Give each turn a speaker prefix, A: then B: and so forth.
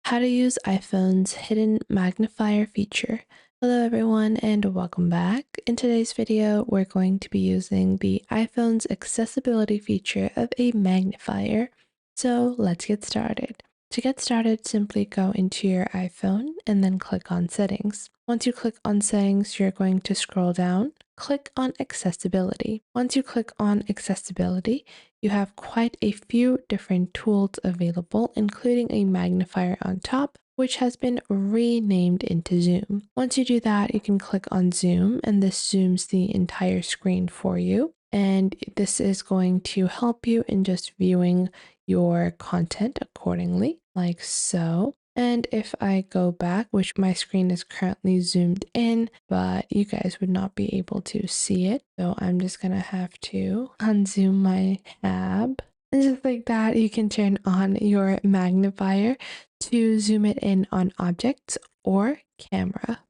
A: How to use iPhone's hidden magnifier feature. Hello everyone and welcome back. In today's video, we're going to be using the iPhone's accessibility feature of a magnifier. So let's get started. To get started, simply go into your iPhone and then click on settings. Once you click on settings, you're going to scroll down, click on accessibility. Once you click on accessibility, you have quite a few different tools available, including a magnifier on top, which has been renamed into zoom. Once you do that, you can click on zoom and this zooms the entire screen for you. And this is going to help you in just viewing your content accordingly, like so. And if I go back, which my screen is currently zoomed in, but you guys would not be able to see it. So I'm just gonna have to unzoom my tab. And just like that, you can turn on your magnifier to zoom it in on objects or camera.